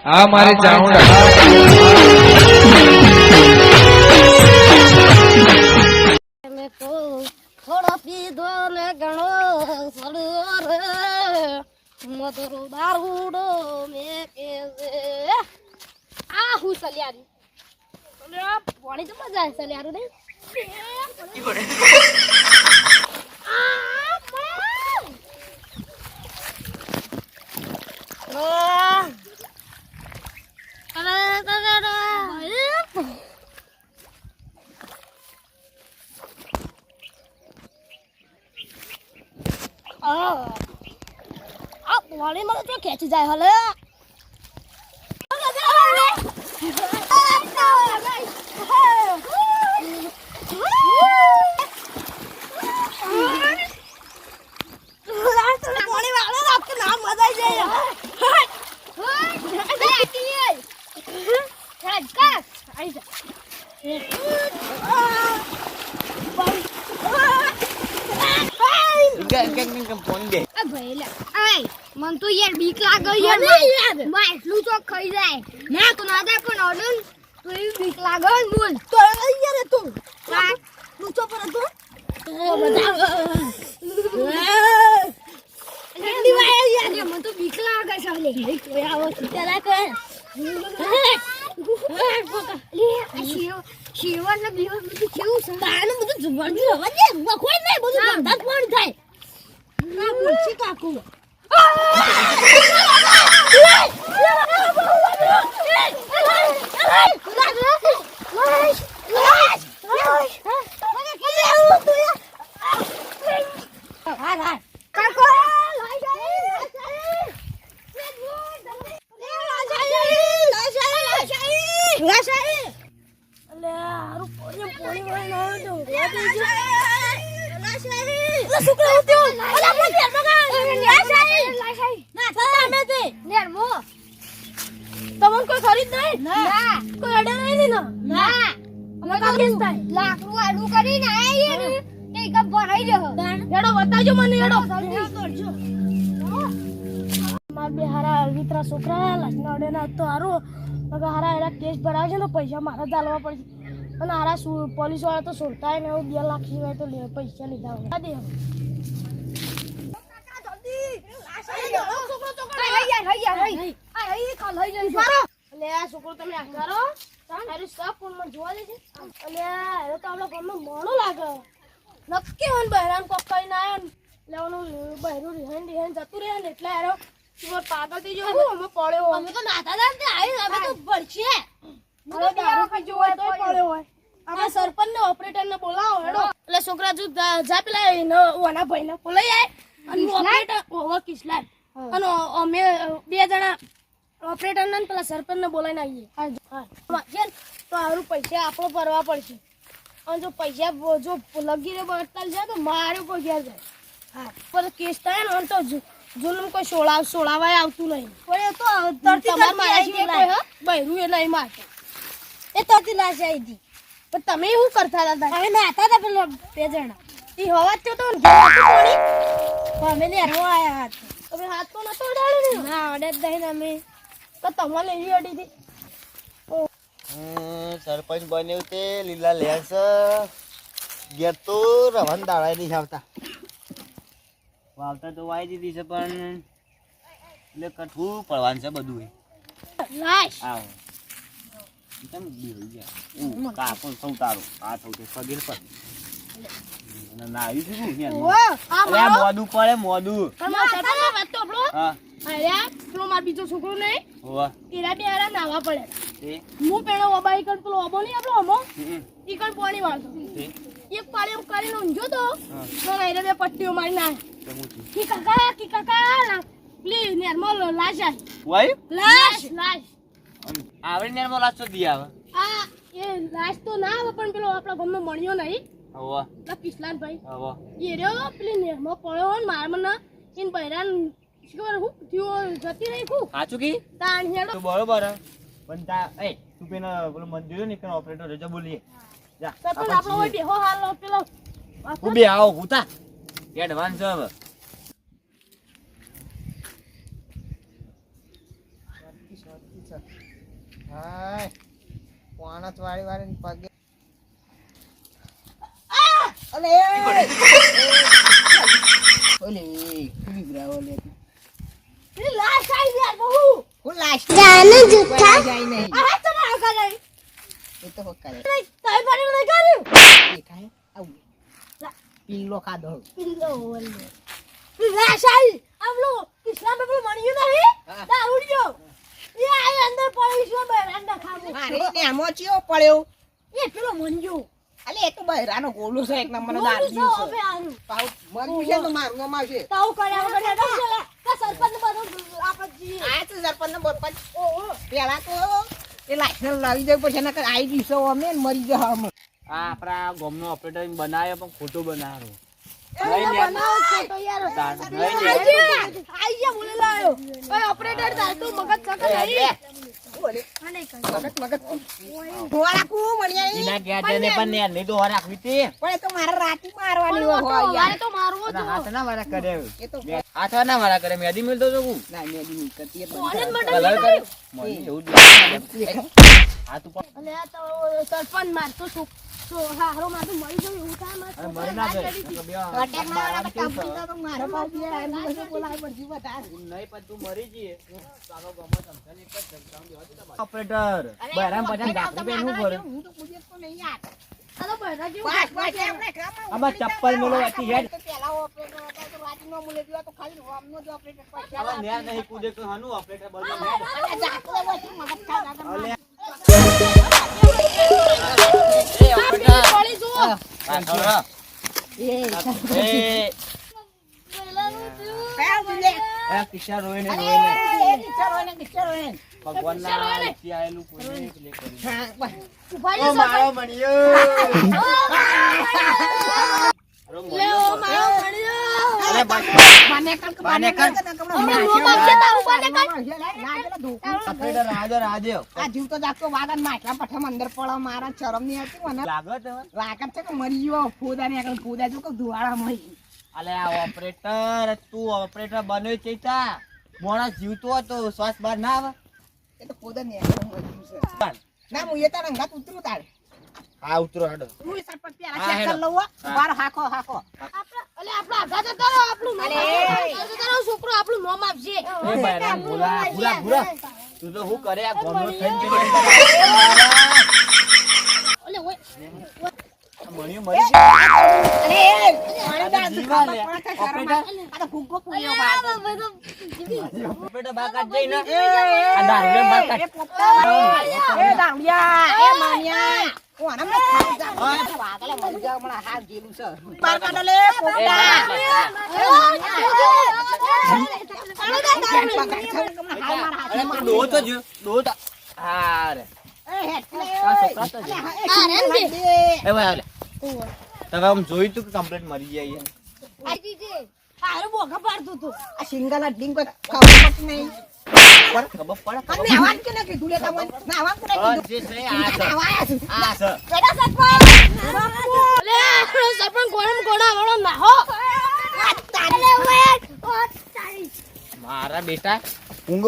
આ મારી ચાઉંડા મેં તો થોડો પીધો ને ઘણો સડ્યો રે મધુરો દારૂડો મેં કે આ હું સલિયારી પાણી તો મજા આવે સલિયારું ને પાણી મને તો ખેંચી જાય હલે મન તો યાર બીક લાગે યાર માં એટલું તો ખાઈ જાય ના તો ના દે પણ ઓડન તો એ બીક લાગે ને બોલ તો યાર તું લૂચો પર તો બધા જલ્દી વાય યાર મન તો બીક લાગે છે લે કોઈ આવો ચલા કર લે આ શિવન ને બીઓ બધું કેવું છે બાનું બધું જબરજસ્ત હવે દે કોઈ નહીં બધું ધંધા કોણ થાય ના બોલছি કાકુ તમને કોઈ ખરીદ નહીં ના કોઈ અડે નહીં ના અમે કા કેસતા લાકડું આડું કરીને આયા ને તે કપ ભરાઈ રહ્યો એડો બતાજો મને એડો કરજો માર બે હારા વિતરા છોકરા લાસના અડે ના તો હારો મગર હારા એડા કેસ ભરાવશે તો પૈસા મારા ચાલવા પડશે અને હારા પોલીસ વાળા તો છોડતા ને 2 લાખ સિવાય તો પૈસા લીધા હોય દે છોકરો તમે આંગારો તારી સબ ફોનમાં જોવા દેજે અને હવે તો આપણા ગામમાં મોણો લાગે નક્કી હોય બહેરાન કોક કઈને આવ્યો લેવાનું બહેરું રિહાન જતું રહે ને એટલે યાર પાગલ થઈ ગયો અમે પડ્યો અમે તો નાતા હતા આવી અમે તો ભળશે મને દારૂ પીજો હોય તો પડ્યો હોય આપણે સરપંચ ને ઓપરેટર ને બોલાવો હેડો એટલે છોકરા જો જા પેલા ઓના ભાઈને બોલાઈ આય અને ઓપરેટર ઓવર કિસલાર અને અમે 2 જણા ઓપરેટર ને પેલા સરપંચ ને બોલાઈને આવીએ હા તો આરું પૈસા આપણો ભરવા પડશે અને જો પૈસા જો લગીને બળતાલ જાય તો મારે ઉપર ઘેર જાય હા પર કેસ થાય ને તો જુલુમ કોઈ સોળાવાય આવતું નહીં પણ એ તો તરતી મારી બહેરું એ નહીં મારતો એ તરતી લાશ આવી હતી પણ તમે શું કરતા હતા અમે નાતા હતા પેલો 2 જણા એ હવા તો અમે નેરવા આવ્યા હતા તમે હાથ તો નતો અડાડ્યો ને ના અડે જ નહીં અમે તો તમારે એવી અડી હતી સરપંચ બન્યું તે લીલા લેસ ઘેર તો રવાન દાડા નહીં આવતા વાવતા તો વાઈ દીધી છે પણ એટલે કઠું પડવાનું છે બધું લાશ આવો કેમ બીહી ગયા કાપો સૌ તારો આ થઉ તે પગેર પર ના આવી છું ને અરે મોદું પડે મોદું તમારા સરપંચ વાત તો આપણો હા અરે પેલો માર બીજો છોકરો નહીં હોવા એરા બે હારા નાવા પડે એ હું પેલો ઓબાઈ કર પેલો ઓબો નહીં આપણો ઓમો ઈ કણ પાણી વાળતો એક પાણી એમ કરીને ઊંઝો તો એરા બે પટ્ટીઓ મારી ના કી કાકા પ્લીઝ નેરમો લાશ વાઈ લાશ આવડે ને મોલા તો દી આવે આ એ લાશ તો ના આવે પણ પેલો આપણા ગામમાં મળ્યો નહીં હોવા તો કિશલાન ભાઈ હોવા એ રહ્યો પેલી નેરમો પડ્યો ને માર મને ઇન બૈરાન શિકર હું થયો જતી રહી હું સાચું કી તાણ હેડો તો બરોબર પણ તા એ તું પેલા પેલો મંદિર ને કે ઓપરેટર રજા બોલીએ જા સરપંચ આપણો હોય બેહો હાલ પેલો હું બે આવો હુતા એડવાન્સ હવે શાંતિ છે. હાય પોણત વાળી પગે અલે ઓલે કુવી ઓલે પેલી લાશ આવી યાર બહુ હું લાશ જાને જુઠ્ઠા જાય નહીં આ તો ના કરે એ તો કરે તાઈ પાડી નહીં કર્યું એ કાય આવું પીલો ખાધો પિલ્લો ઓલે પેલી લાશ આવી આવલો કિસ્સા મે પેલું મણ્યું નહીં હા. દારૂડિયો એ આ અંદર પડી છે બરાંડા ખામો મારે ને આમો ચિયો પડ્યો એ પેલો મંજુ અલે એ તો બહેરાનો ગોલો છે એક નંબરનો બોલું દારૂ છો છે હવે આનું પાઉ મરી છે તો મારનો માવશે તાવ કર્યા વગર હેડો છે કે સરપંચ બધું આપત જી આ તો સરપંચ બરપંચ ઓહો પેલા તો એ લાઈસન્સ લાવી દે પછી નકર આઈ દીસો અમે ને મરી જા અમે આ આપણા ગામનો ઓપરેટર બનાવ્યો પણ ખોટો બનાવ્યો નહીં બનાવો છે તો યાર આઈ બોલે લાયો ઓય ઓપરેટર તાર તું મગજ ચક નહીં બોલે આને કઈ મગજ ધોળા કુ મણિયા એના ગયા તેને પણ ને નહીં તો હરાક વીતી પણ એ તો મારે રાતી મારવાની હોય મારે યાર તો મારવો અને તો હાથ ના વાળા કરે એ તો હાથ ના વાળા કરે મેદી મિલતો તો હું ના મેદી ની કરતી કોલેજ બંધ માટે કલર નહીં કરે મને એવું જ કર્યું. હાથ ઉપર અલે આ તો સરપંચ મારતો છો હારો મારતો મરી ગયો એવું થાય માર અને મરી ના જાય અટેક મારવાના તો કાપી દો તો મારો પાઉ દે એમ બધું બોલાય પડજી બતા નહીં પણ તું મરી જઈએ ચાલો ગમો સમજાને એક જ સમજાવ દેવા દે ઓપરેટર બરામ પછી ગાખરી બેન હું કરે હું તો પૂજે તો નહીં યાર આ તો બહેરા જેવું બસ બસ આપણે કામ આમાં ચપ્પલ મેલો હતી હેડ તો પેલા ઓપરેટર હતા તો રાતી નો મુલે દીવા તો ખાલી હોમનો જ ઓપરેટર પૈસા હવે ન્યા નહીં કૂદે તો હાનું ઓપરેટર બોલજો હેડ અલે જાતો પછી મગજ ખાતા હતા અલે એ ઓપરેટર પડી જો એ પહેલાનું થયું કયા મુલે એ કિસ્સા રોઈને અરે રોઈને એ ટીચરોને ટીચરોને ભગવાનના આરતી આયેલું કોઈને પ્લે કર્યું હા બસ ઉભા ઓ રહી મારો મણિયો લે ઓ મારો મળ્યો અરે બસ બાને કર બાને કર. ઓપરેટર રાજે આ જીવ તો જાગતો વાગન માટલા પઠમ અંદર પડો મારા શરમ ની હતી મને લાગત હવે લાગત છે કે મરી ગયો ફોદા ને આગળ ફોદા જો કે ધુવાળા મરી અલે આ ઓપરેટર તું ઓપરેટર બન્યો ચેતા મોણસ જીવતો હતો શ્વાસ બહાર ના આવે એ તો ફોદા ને આગળ મરી છે ના હું એ તારા અંગાત ઉતરું તારે હા ઉતરો હેડો હું એ સરપંચ પેલા હા, ચેક હેડો. કરી લઉં હો. બાર હાકો હાકો આપણા આપણું નામ આપશે તારો છોકરો આપણું નામ આપશે એ બૈરામ ભૂલા ભૂલા ભૂલા તું તો હું કરે આ ગોમનો થઈને ઓલે ઓય મણિયો મરી ગયો અરે આ તો જીવા લે. આ તો ફૂગો પૂર્યો બાર ઓપરેટર બહાર કાઢ જઈને આ દારૂને બહાર કાઢ એ દાંડિયા એ માનિયા ઓ આના મે ખાઈ જા વાગલે મરી જાવ મને હાથ ગેલું છે બાર કાઢો લે પોતા અરે તું ડો તો જો ડો તો હા રે આ છોકરા તો જો. એ ભાઈ આલે તમે આમ જોયું તું કે કમ્પ્લીટ મરી જાય યાર. હારું બોગા પાડતું તું આ સિંગલ ડિંગ કો ખબર પડતી નહીં ખબર પડે આ નાવાન કે ન કીધું લે તમને નાવાન કોને હા, કીધું જે છે આ છે નાવાયા છે આ છે કેડા સરપંચ લે સરપંચ કોણમ કોણા વાળો નાહો તારે તારી મારા બેટા ઊંઘ